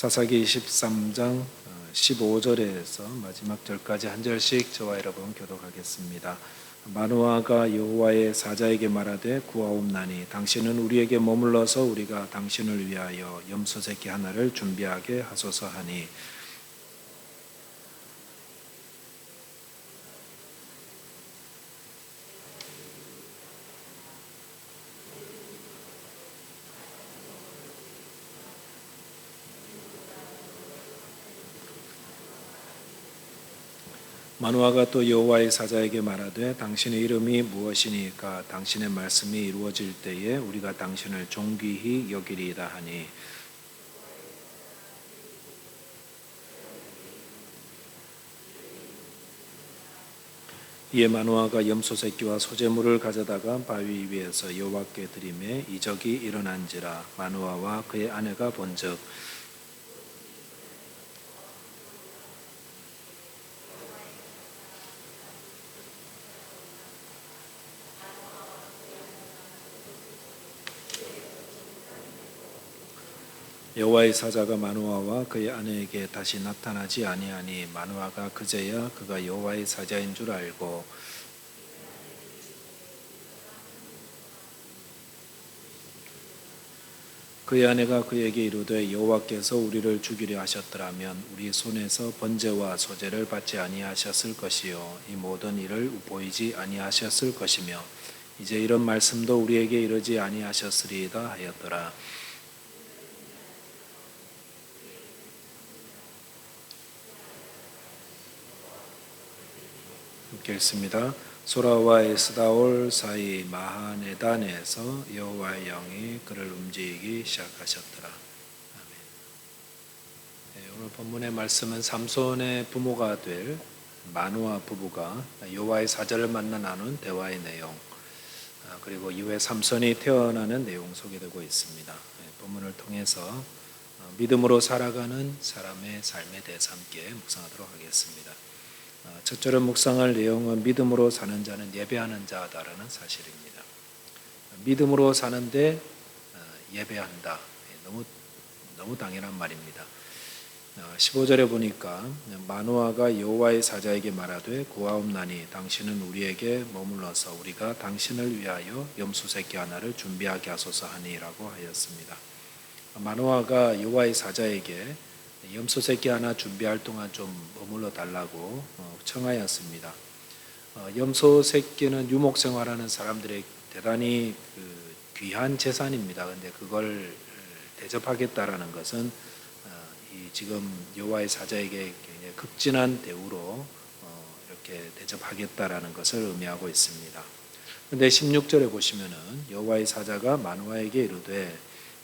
사사기 23장 15절에서 마지막 절까지 한 절씩 저와 여러분 교독하겠습니다. 마노아가 여호와의 사자에게 말하되 구하옵나니 당신은 우리에게 머물러서 우리가 당신을 위하여 염소 새끼 하나를 준비하게 하소서 하니 마노아가 또 여호와의 사자에게 말하되 당신의 이름이 무엇이니까 당신의 말씀이 이루어질 때에 우리가 당신을 존귀히 여기리이다 하니 이에 마노아가 염소 새끼와 소제물을 가져다가 바위 위에서 여호와께 드리매 이적이 일어난지라 마노아와 그의 아내가 본즉 여호와의 사자가 마노아와 그의 아내에게 다시 나타나지 아니하니 마노아가 그제야 그가 여호와의 사자인 줄 알고 그의 아내가 그에게 이르되 여호와께서 우리를 죽이려 하셨더라면 우리 손에서 번제와 소제를 받지 아니하셨을 것이요 이 모든 일을 보이지 아니하셨을 것이며 이제 이런 말씀도 우리에게 이르지 아니하셨으리이다 하였더라. 읽겠습니다. 소라와 에스다올 사이 마하네단에서 여호와의 영이 그를 움직이기 시작하셨더라. 아멘. 네, 오늘 본문의 말씀은 삼손의 부모가 될 마노아 부부가 여호와의 사자를 만나 나눈 대화의 내용, 그리고 이후에 삼손이 태어나는 내용 소개되고 있습니다. 네, 본문을 통해서 믿음으로 살아가는 사람의 삶에 대해서 함께 묵상하도록 하겠습니다. 첫 절은 묵상할 내용은 믿음으로 사는 자는 예배하는 자다라는 사실입니다. 믿음으로 사는데 예배한다. 너무 당연한 말입니다. 15절에 보니까 마노아가 여호와의 사자에게 말하되 구하옵나니 당신은 우리에게 머물러서 우리가 당신을 위하여 염소 새끼 하나를 준비하게 하소서 하니라고 하였습니다. 마노아가 여호와의 사자에게 염소 새끼 하나 준비할 동안 좀 머물러 달라고 청하였습니다. 염소 새끼는 유목 생활하는 사람들의 대단히 귀한 재산입니다. 그런데 그걸 대접하겠다라는 것은 지금 여호와의 사자에게 굉장히 극진한 대우로 이렇게 대접하겠다라는 것을 의미하고 있습니다. 그런데 16절에 보시면은 여호와의 사자가 마노아에게 이르되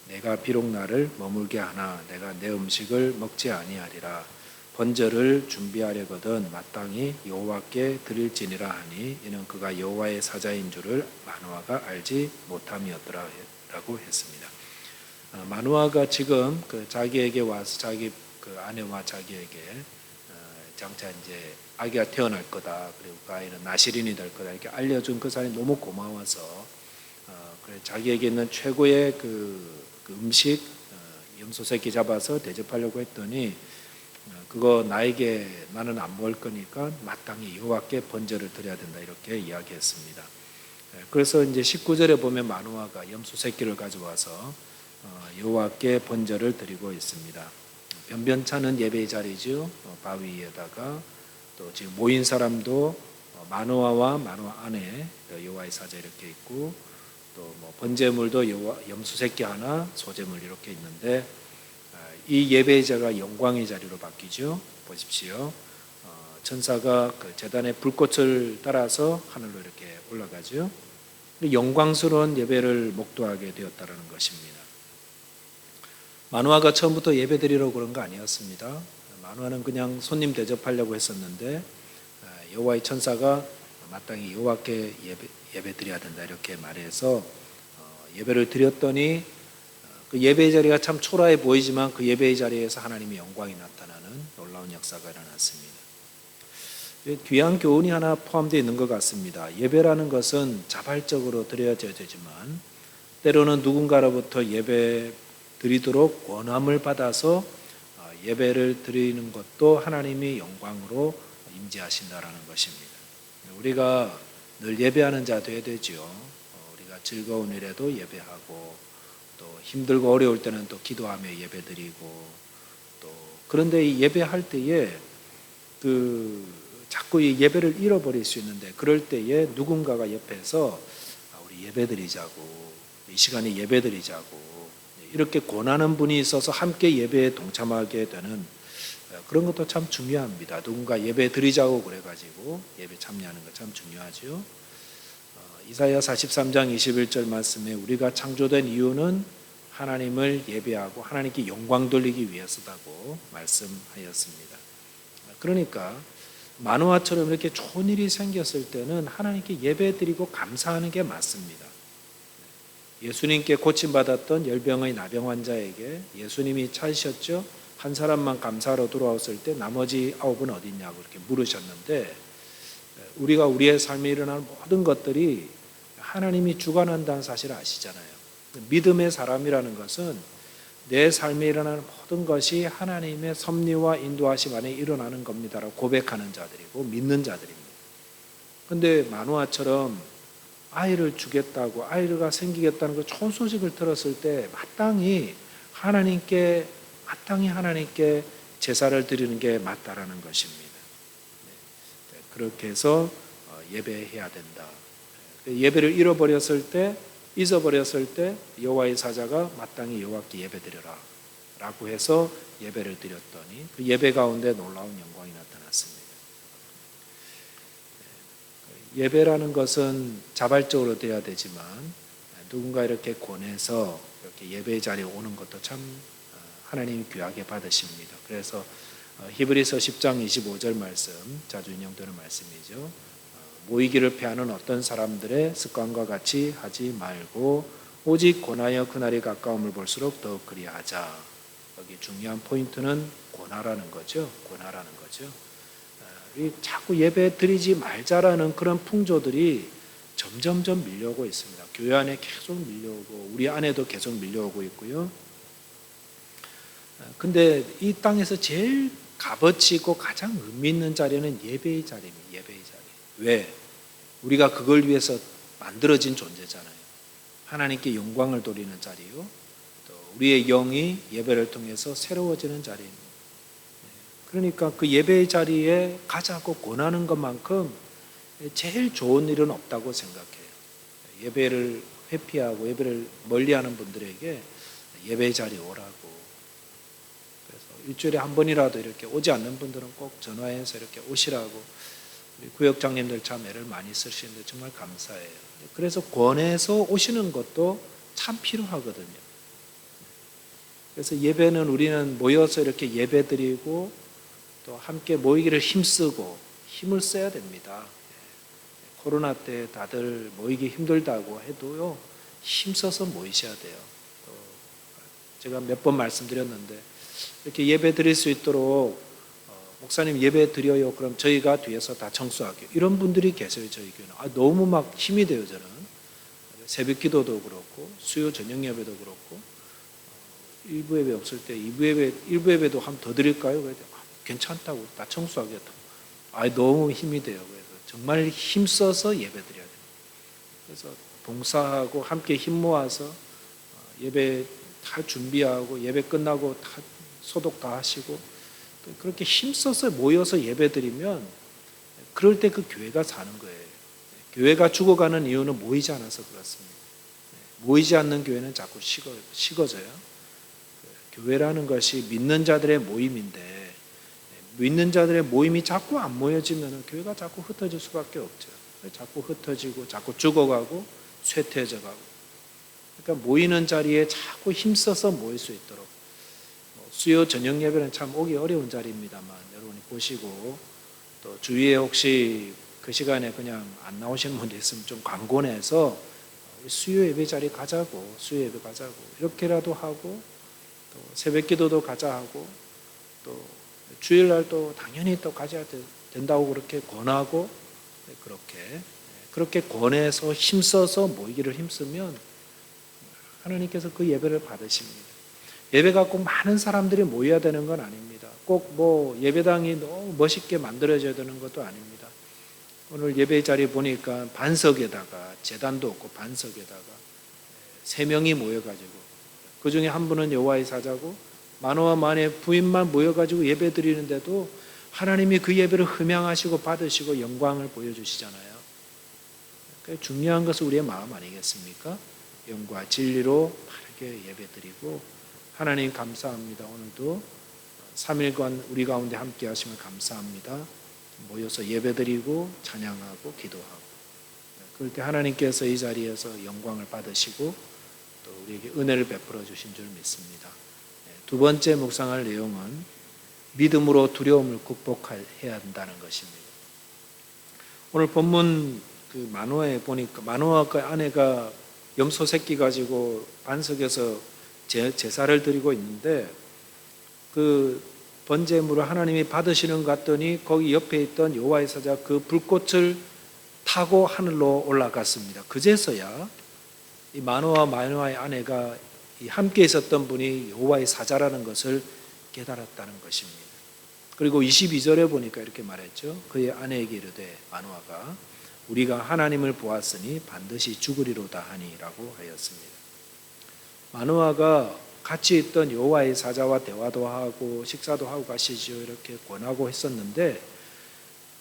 내가 비록 나를 머물게 하나 내가 내 음식을 먹지 아니하리라. 번제를 준비하려거든 마땅히 여호와께 드릴지니라 하니 이는 그가 여호와의 사자인 줄을 마노아가 알지 못함이었더라라고 했습니다. 마노아가 지금 자기에게 와서 자기 아내와 자기에게 장차 이제 아기가 태어날 거다. 그리고 그 아이는 나실인이 될 거다. 이렇게 알려준 그 사람이 너무 고마워서 그래 자기에게 있는 최고의 그 음식 염소 새끼 잡아서 대접하려고 했더니 그거 나는 안 먹을 거니까 마땅히 여호와께 번제를 드려야 된다 이렇게 이야기했습니다. 그래서 이제 19절에 보면 마노아가 염소 새끼를 가져와서 여호와께 번제를 드리고 있습니다. 변변찮은 예배의 자리죠. 바위 위에다가 또 지금 모인 사람도 마노아와 마노아 아내 여호와의 사자 이렇게 있고 또 뭐 번제물도 염소 새끼 하나, 소제물 이렇게 있는데 이 예배의 자가 영광의 자리로 바뀌죠. 보십시오. 천사가 그 제단의 불꽃을 따라서 하늘로 이렇게 올라가죠. 영광스러운 예배를 목도하게 되었다라는 것입니다. 마노아가 처음부터 예배 드리려고 그런 거 아니었습니다. 마노아는 그냥 손님 대접하려고 했었는데 여호와의 천사가 마땅히 여호와께 예배 드려야 된다 이렇게 말해서 예배를 드렸더니 그 예배의 자리가 참 초라해 보이지만 그 예배의 자리에서 하나님의 영광이 나타나는 놀라운 역사가 일어났습니다. 귀한 교훈이 하나 포함되어 있는 것 같습니다. 예배라는 것은 자발적으로 드려져야 되지만 때로는 누군가로부터 예배 드리도록 권함을 받아서 예배를 드리는 것도 하나님의 영광으로 임재하신다라는 것입니다. 우리가 늘 예배하는 자 되어야 되지요. 우리가 즐거운 일에도 예배하고 또 힘들고 어려울 때는 또 기도하며 예배드리고 또 그런데 이 예배할 때에 자꾸 이 예배를 잃어버릴 수 있는데 그럴 때에 누군가가 옆에서 우리 예배드리자고 이 시간에 예배드리자고 이렇게 권하는 분이 있어서 함께 예배에 동참하게 되는 그런 것도 참 중요합니다. 누군가 예배 드리자고 그래가지고 예배 참여하는 거 참 중요하죠. 이사야 43장 21절 말씀에 우리가 창조된 이유는 하나님을 예배하고 하나님께 영광 돌리기 위해서다고 말씀하였습니다. 그러니까 마누아처럼 이렇게 좋은 일이 생겼을 때는 하나님께 예배 드리고 감사하는 게 맞습니다. 예수님께 고침받았던 열병의 나병 환자에게 예수님이 찾으셨죠. 한 사람만 감사하러 돌아왔을 때 나머지 9은 어디 있냐고 이렇게 물으셨는데 우리가 우리의 삶에 일어나는 모든 것들이 하나님이 주관한다는 사실을 아시잖아요. 믿음의 사람이라는 것은 내 삶에 일어나는 모든 것이 하나님의 섭리와 인도하심 안에 일어나는 겁니다라고 고백하는 자들이고 믿는 자들입니다. 그런데 마누아처럼 아이를 주겠다고 아이가 생기겠다는 그 좋은 소식을 들었을 때 마땅히 하나님께 제사를 드리는 게 맞다라는 것입니다. 그렇게 해서 예배해야 된다. 예배를 잊어버렸을 때 여호와의 사자가 마땅히 여호와께 예배드려라 라고 해서 예배를 드렸더니 그 예배 가운데 놀라운 영광이 나타났습니다. 예배라는 것은 자발적으로 돼야 되지만 누군가 이렇게 권해서 이렇게 예배 자리에 오는 것도 참 하나님이 귀하게 받으십니다. 그래서 히브리서 10장 25절 말씀 자주 인용되는 말씀이죠. 모이기를 패하는 어떤 사람들의 습관과 같이 하지 말고 오직 권하여 그날이 가까움을 볼수록 더욱 그리하자. 여기 중요한 포인트는 권하라는 거죠. 자꾸 예배 드리지 말자라는 그런 풍조들이 점점점 밀려오고 있습니다. 교회 안에 계속 밀려오고 우리 안에도 계속 밀려오고 있고요. 근데 이 땅에서 제일 값어치 있고 가장 의미 있는 자리는 예배의 자리입니다. 예배의 자리. 왜? 우리가 그걸 위해서 만들어진 존재잖아요. 하나님께 영광을 돌리는 자리요. 또 우리의 영이 예배를 통해서 새로워지는 자리입니다. 그러니까 그 예배의 자리에 가자고 권하는 것만큼 제일 좋은 일은 없다고 생각해요. 예배를 회피하고 예배를 멀리하는 분들에게 예배의 자리에 오라고. 그래서 일주일에 한 번이라도 이렇게 오지 않는 분들은 꼭 전화해서 이렇게 오시라고 우리 구역장님들 참 애를 많이 쓰시는데 정말 감사해요. 그래서 권해서 오시는 것도 참 필요하거든요. 그래서 예배는 우리는 모여서 이렇게 예배드리고 또 함께 모이기를 힘쓰고 힘을 써야 됩니다. 코로나 때 다들 모이기 힘들다고 해도요, 힘써서 모이셔야 돼요. 또 제가 몇 번 말씀드렸는데 이렇게 예배 드릴 수 있도록 목사님 예배 드려요. 그럼 저희가 뒤에서 다 청소할게요. 이런 분들이 계세요. 저희 교회는. 너무 막 힘이 돼요. 저는. 새벽 기도도 그렇고 수요 저녁 예배도 그렇고 일부 예배 없을 때 일부 예배도 한 번 더 드릴까요? 그랬더니 괜찮다고 다 청소하겠다고. 너무 힘이 돼요. 그래서 정말 힘써서 예배 드려야 돼요. 그래서 봉사하고 함께 힘 모아서 예배 다 준비하고 예배 끝나고 다 소독 다 하시고 그렇게 힘써서 모여서 예배 드리면 그럴 때 그 교회가 사는 거예요. 교회가 죽어가는 이유는 모이지 않아서 그렇습니다. 모이지 않는 교회는 자꾸 식어져요. 교회라는 것이 믿는 자들의 모임인데 믿는 자들의 모임이 자꾸 안 모여지면 교회가 자꾸 흩어질 수밖에 없죠. 자꾸 흩어지고 자꾸 죽어가고 쇠퇴해져가고. 그러니까 모이는 자리에 자꾸 힘써서 모일 수 있도록. 수요 저녁 예배는 참 오기 어려운 자리입니다만 여러분이 보시고 또 주위에 혹시 그 시간에 그냥 안 나오시는 분들 있으면 좀 광고내서 수요 예배 자리 가자고, 수요 예배 가자고 이렇게라도 하고 또 새벽 기도도 가자 하고 또 주일날도 당연히 또 가져야 된다고 그렇게 권하고 그렇게 권해서 힘써서 모이기를 힘쓰면 하나님께서 그 예배를 받으십니다. 예배가 꼭 많은 사람들이 모여야 되는 건 아닙니다. 꼭 뭐 예배당이 너무 멋있게 만들어져야 되는 것도 아닙니다. 오늘 예배 자리 보니까 반석에다가 제단도 없고 반석에다가 3명이 모여가지고 그 중에 한 분은 여호와의 사자고 만호와 만의 부인만 모여가지고 예배 드리는데도 하나님이 그 예배를 흠양하시고 받으시고 영광을 보여주시잖아요. 중요한 것은 우리의 마음 아니겠습니까? 영과 진리로 바르게 예배 드리고 하나님 감사합니다. 오늘도 3일간 우리 가운데 함께 하시면 감사합니다. 모여서 예배 드리고 찬양하고 기도하고 그럴 때 하나님께서 이 자리에서 영광을 받으시고 또 우리에게 은혜를 베풀어 주신 줄 믿습니다. 두 번째 묵상할 내용은 믿음으로 두려움을 극복해야 한다는 것입니다. 오늘 본문 그 마노아에 보니까 마노아 그 아내가 염소 새끼 가지고 반석에서 제사를 드리고 있는데 그 번제물을 하나님이 받으시는 것 같더니 거기 옆에 있던 여호와의 사자 그 불꽃을 타고 하늘로 올라갔습니다. 그제서야 이 마노아의 아내가 함께 있었던 분이 여호와의 사자라는 것을 깨달았다는 것입니다. 그리고 22절에 보니까 이렇게 말했죠. 그의 아내에게 이르되 마노아가 우리가 하나님을 보았으니 반드시 죽으리로다 하니라고 하였습니다. 마노아가 같이 있던 여호와의 사자와 대화도 하고 식사도 하고 가시죠 이렇게 권하고 했었는데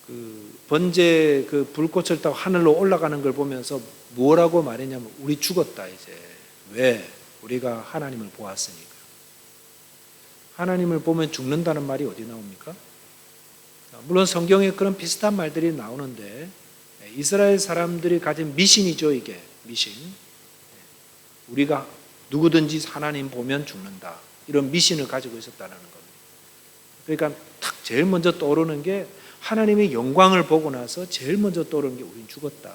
그 번제 그 불꽃을 타고 하늘로 올라가는 걸 보면서 뭐라고 말했냐면 우리 죽었다 이제. 왜? 우리가 하나님을 보았으니까. 하나님을 보면 죽는다는 말이 어디 나옵니까? 물론 성경에 그런 비슷한 말들이 나오는데 이스라엘 사람들이 가진 미신이죠 이게. 미신. 우리가 누구든지 하나님 보면 죽는다. 이런 미신을 가지고 있었다는 겁니다. 그러니까 탁 제일 먼저 떠오르는 게 하나님의 영광을 보고 나서 제일 먼저 떠오르는 게 우린 죽었다.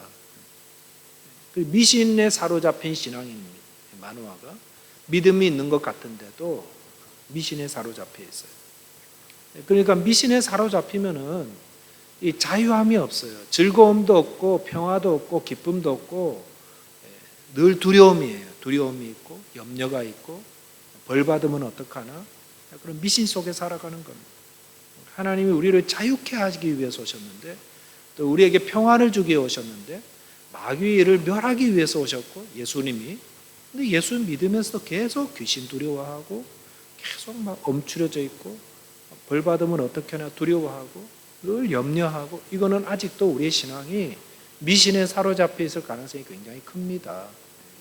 그 미신에 사로잡힌 신앙인입니다. 마노아가 믿음이 있는 것 같은데도 미신에 사로잡혀 있어요. 그러니까 미신에 사로잡히면은 이 자유함이 없어요. 즐거움도 없고 평화도 없고 기쁨도 없고 늘 두려움이에요. 두려움이 있고 염려가 있고 벌 받으면 어떡하나? 그런 미신 속에 살아가는 겁니다. 하나님이 우리를 자유케 하기 위해서 오셨는데 또 우리에게 평안을 주기 위해 오셨는데 마귀를 멸하기 위해서 오셨고 예수님이 근데 예수 믿으면서도 계속 귀신 두려워하고 계속 막 움츠려져 있고 벌 받으면 어떻게 하나 두려워하고 늘 염려하고 이거는 아직도 우리의 신앙이 미신에 사로잡혀 있을 가능성이 굉장히 큽니다.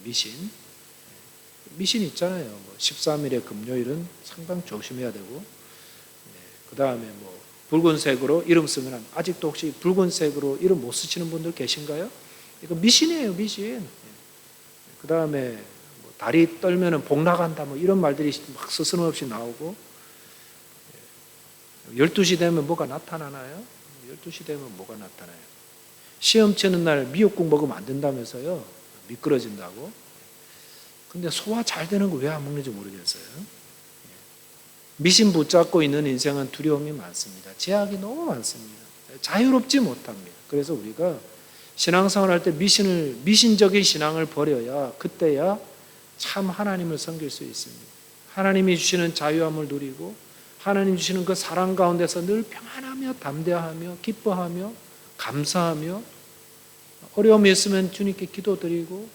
미신 있잖아요. 뭐 13일의 금요일은 상당히 조심해야 되고 그 다음에 뭐 붉은색으로 이름 쓰면 아직도 혹시 붉은색으로 이름 못 쓰시는 분들 계신가요? 이거 미신이에요. 미신. 그 다음에 뭐 다리 떨면은 복 나간다 뭐 이런 말들이 막 스스럼없이 나오고 12시 되면 뭐가 나타나나요? 12시 되면 뭐가 나타나요? 시험 치는 날 미역국 먹으면 안 된다면서요? 미끄러진다고? 근데 소화 잘 되는 거 왜 안 먹는지 모르겠어요. 미신 붙잡고 있는 인생은 두려움이 많습니다. 제약이 너무 많습니다. 자유롭지 못합니다. 그래서 우리가 신앙생활 할 때 미신적인 신앙을 버려야 그때야 참 하나님을 섬길 수 있습니다. 하나님이 주시는 자유함을 누리고 하나님 주시는 그 사랑 가운데서 늘 평안하며 담대하며 기뻐하며 감사하며 어려움이 있으면 주님께 기도드리고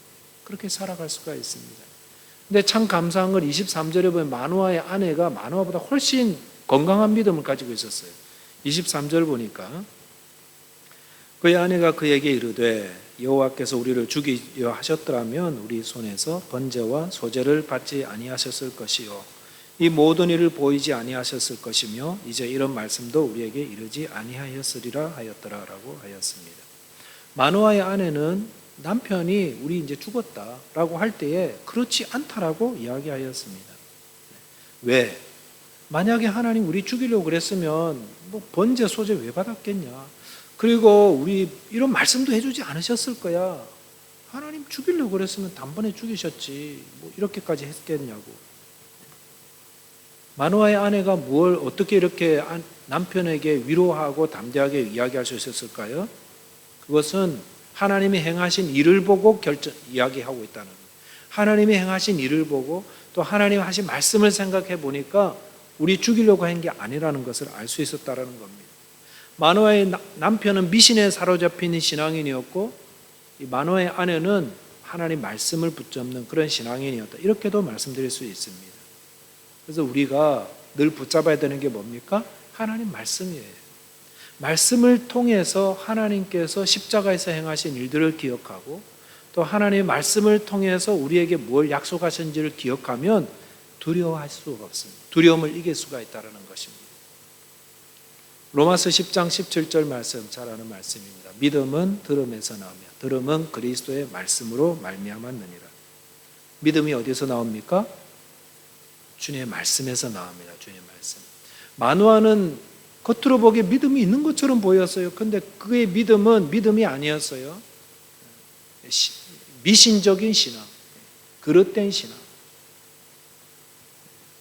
그렇게 살아갈 수가 있습니다. 근데 참 감사한 건 23절에 보면 마노아의 아내가 마노아보다 훨씬 건강한 믿음을 가지고 있었어요. 23절 보니까 그의 아내가 그에게 이르되 여호와께서 우리를 죽이려 하셨더라면 우리 손에서 번제와 소제를 받지 아니하셨을 것이요 이 모든 일을 보이지 아니하셨을 것이며 이제 이런 말씀도 우리에게 이르지 아니하였으리라 하였더라라고 하였습니다. 마노아의 아내는 남편이 우리 이제 죽었다라고 할 때에 그렇지 않다라고 이야기하였습니다. 왜? 만약에 하나님 우리 죽이려고 그랬으면 뭐 번제 소제 왜 받았겠냐? 그리고 우리 이런 말씀도 해주지 않으셨을 거야. 하나님 죽이려고 그랬으면 단번에 죽이셨지. 뭐 이렇게까지 했겠냐고. 마노아의 아내가 뭘 어떻게 이렇게 남편에게 위로하고 담대하게 이야기할 수 있었을까요? 그것은 하나님이 행하신 일을 보고 이야기하고 있다는 거예요. 하나님이 행하신 일을 보고 또 하나님 하신 말씀을 생각해 보니까 우리 죽이려고 한 게 아니라는 것을 알 수 있었다라는 겁니다. 마노아의 남편은 미신에 사로잡힌 신앙인이었고 이 마노아의 아내는 하나님 말씀을 붙잡는 그런 신앙인이었다. 이렇게도 말씀드릴 수 있습니다. 그래서 우리가 늘 붙잡아야 되는 게 뭡니까? 하나님 말씀이에요. 말씀을 통해서 하나님께서 십자가에서 행하신 일들을 기억하고 또 하나님의 말씀을 통해서 우리에게 뭘 약속하셨는지를 기억하면 두려워할 수가 없습니다. 두려움을 이길 수가 있다는 것입니다. 로마서 10장 17절 말씀 잘 아는 말씀입니다. 믿음은 들음에서 나오며 들음은 그리스도의 말씀으로 말미암았느니라. 믿음이 어디서 나옵니까? 주님의 말씀에서 나옵니다. 주님의 말씀. 마노아는 겉으로 보기에 믿음이 있는 것처럼 보였어요. 그런데 그의 믿음은 믿음이 아니었어요. 미신적인 신앙, 그릇된 신앙.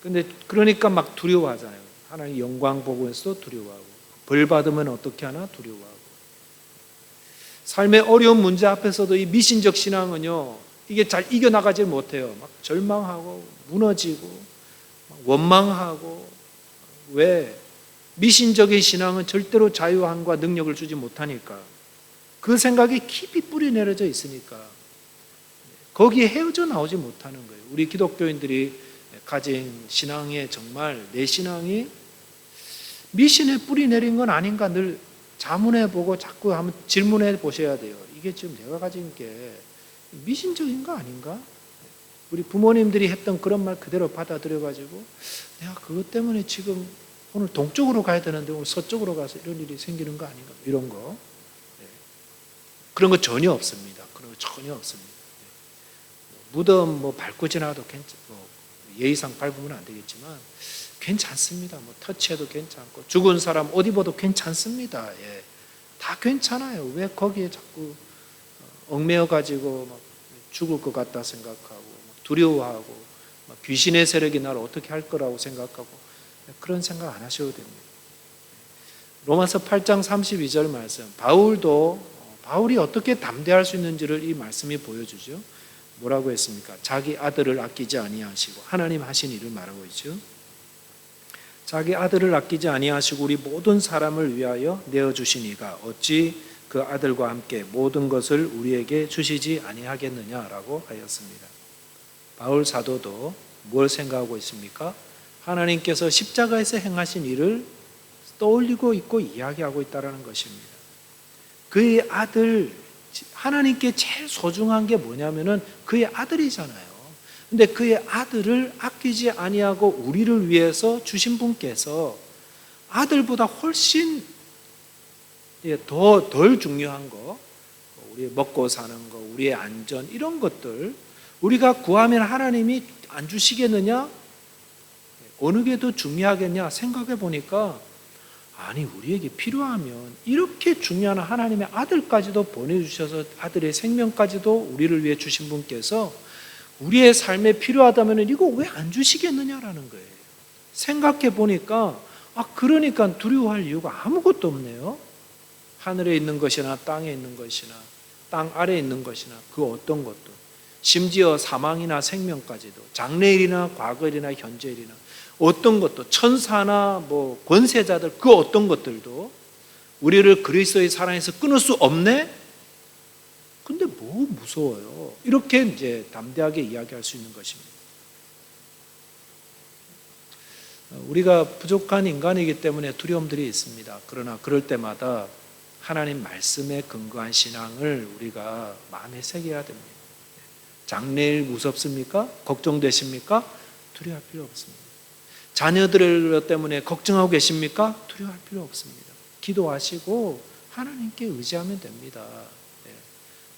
근데 그러니까 막 두려워하잖아요. 하나님 영광 보고서도 두려워하고 벌 받으면 어떻게 하나 두려워하고. 삶의 어려운 문제 앞에서도 이 미신적 신앙은요, 이게 잘 이겨나가지 못해요. 막 절망하고 무너지고 막 원망하고. 왜? 미신적인 신앙은 절대로 자유함과 능력을 주지 못하니까. 그 생각이 깊이 뿌리 내려져 있으니까 거기에 헤어져 나오지 못하는 거예요. 우리 기독교인들이 가진 신앙에 정말 내 신앙이 미신에 뿌리 내린 건 아닌가 늘 자문해 보고 자꾸 한번 질문해 보셔야 돼요. 이게 지금 내가 가진 게 미신적인 거 아닌가? 우리 부모님들이 했던 그런 말 그대로 받아들여 가지고 내가 그것 때문에 지금 오늘 동쪽으로 가야 되는데 오늘 서쪽으로 가서 이런 일이 생기는 거 아닌가? 이런 거. 그런 거 전혀 없습니다. 그런 거 전혀 없습니다. 무덤 밟고 지나가도 예의상 밟으면 안 되겠지만 괜찮습니다. 터치해도 괜찮고 죽은 사람 옷 입어도 괜찮습니다. 예. 다 괜찮아요. 왜 거기에 자꾸 얽매여 가지고 죽을 것 같다 생각하고 두려워하고 귀신의 세력이 나를 어떻게 할 거라고 생각하고 그런 생각 안 하셔도 됩니다. 로마서 8장 32절 말씀. 바울이 어떻게 담대할 수 있는지를 이 말씀이 보여주죠. 뭐라고 했습니까? 자기 아들을 아끼지 아니하시고 하나님 하신 일을 말하고 있죠. 자기 아들을 아끼지 아니하시고 우리 모든 사람을 위하여 내어주시니가 어찌 그 아들과 함께 모든 것을 우리에게 주시지 아니하겠느냐라고 하였습니다. 바울 사도도 뭘 생각하고 있습니까? 하나님께서 십자가에서 행하신 일을 떠올리고 있고 이야기하고 있다는 것입니다. 그의 아들, 하나님께 제일 소중한 게 뭐냐면은 그의 아들이잖아요. 근데 그의 아들을 아끼지 아니하고 우리를 위해서 주신 분께서 아들보다 훨씬 덜 중요한 거, 우리 먹고 사는 거, 우리의 안전 이런 것들 우리가 구하면 하나님이 안 주시겠느냐? 어느 게 더 중요하겠냐 생각해 보니까 아니 우리에게 필요하면 이렇게 중요한 하나님의 아들까지도 보내주셔서 아들의 생명까지도 우리를 위해 주신 분께서 우리의 삶에 필요하다면 이거 왜 안 주시겠느냐라는 거예요. 생각해 보니까 그러니까 두려워할 이유가 아무것도 없네요. 하늘에 있는 것이나 땅에 있는 것이나 땅 아래에 있는 것이나 그 어떤 것도 심지어 사망이나 생명까지도 장래일이나 과거일이나 현재일이나 어떤 것도 천사나 권세자들 그 어떤 것들도 우리를 그리스도의 사랑에서 끊을 수 없네? 근데 뭐 무서워요? 이렇게 이제 담대하게 이야기할 수 있는 것입니다. 우리가 부족한 인간이기 때문에 두려움들이 있습니다. 그러나 그럴 때마다 하나님 말씀에 근거한 신앙을 우리가 마음에 새겨야 됩니다. 장래일 무섭습니까? 걱정되십니까? 두려워할 필요 없습니다. 자녀들 때문에 걱정하고 계십니까? 두려워할 필요 없습니다. 기도하시고 하나님께 의지하면 됩니다.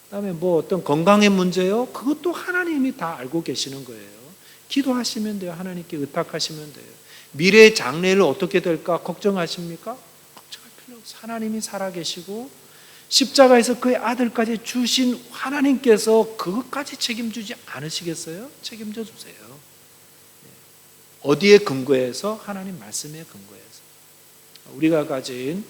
그다음에 어떤 건강의 문제요? 그것도 하나님이 다 알고 계시는 거예요. 기도하시면 돼요. 하나님께 의탁하시면 돼요. 미래의 장래를 어떻게 될까 걱정하십니까? 걱정할 필요 없어요. 하나님이 살아계시고 십자가에서 그의 아들까지 주신 하나님께서 그것까지 책임지지 않으시겠어요? 책임져 주세요. 어디에 근거해서? 하나님 말씀에 근거해서. 우리가 가진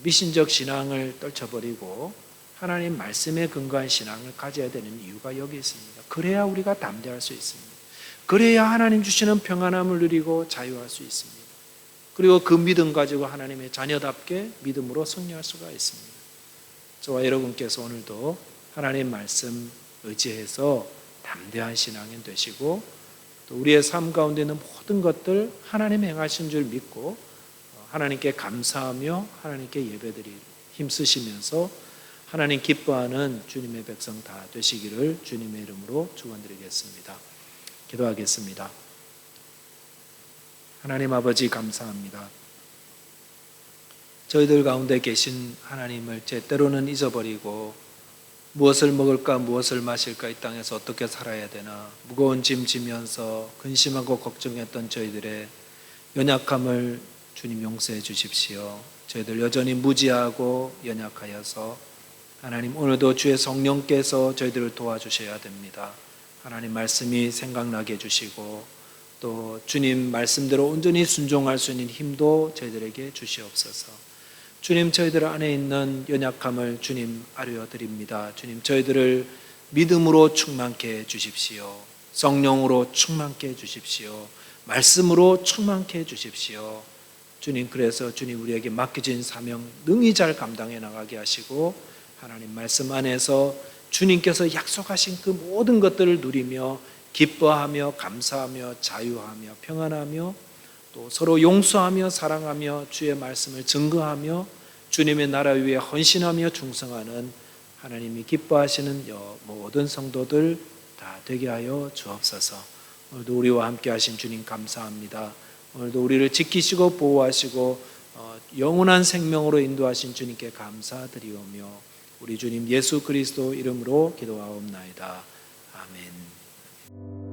미신적 신앙을 떨쳐버리고 하나님 말씀에 근거한 신앙을 가져야 되는 이유가 여기 있습니다. 그래야 우리가 담대할 수 있습니다. 그래야 하나님 주시는 평안함을 누리고 자유할 수 있습니다. 그리고 그 믿음 가지고 하나님의 자녀답게 믿음으로 승리할 수가 있습니다. 저와 여러분께서 오늘도 하나님 말씀 의지해서 담대한 신앙인 되시고 또 우리의 삶 가운데 있는 모든 것들 하나님 행하신 줄 믿고 하나님께 감사하며 하나님께 예배드리 힘쓰시면서 하나님 기뻐하는 주님의 백성 다 되시기를 주님의 이름으로 축원드리겠습니다. 기도하겠습니다. 하나님 아버지 감사합니다. 저희들 가운데 계신 하나님을 때로는 잊어버리고 무엇을 먹을까 무엇을 마실까 이 땅에서 어떻게 살아야 되나 무거운 짐 지면서 근심하고 걱정했던 저희들의 연약함을 주님 용서해 주십시오. 저희들 여전히 무지하고 연약하여서 하나님 오늘도 주의 성령께서 저희들을 도와주셔야 됩니다. 하나님 말씀이 생각나게 해주시고 또 주님 말씀대로 온전히 순종할 수 있는 힘도 저희들에게 주시옵소서. 주님 저희들 안에 있는 연약함을 주님 아뢰어 드립니다. 주님 저희들을 믿음으로 충만케 해 주십시오. 성령으로 충만케 해 주십시오. 말씀으로 충만케 해 주십시오. 주님 그래서 주님 우리에게 맡겨진 사명 능히 잘 감당해 나가게 하시고 하나님 말씀 안에서 주님께서 약속하신 그 모든 것들을 누리며 기뻐하며 감사하며 자유하며 평안하며 또 서로 용서하며 사랑하며 주의 말씀을 증거하며 주님의 나라 위에 헌신하며 충성하는 하나님이 기뻐하시는 모든 성도들 다 되게 하여 주옵소서. 오늘도 우리와 함께 하신 주님 감사합니다. 오늘도 우리를 지키시고 보호하시고 영원한 생명으로 인도하신 주님께 감사드리오며 우리 주님 예수 그리스도 이름으로 기도하옵나이다. 아멘.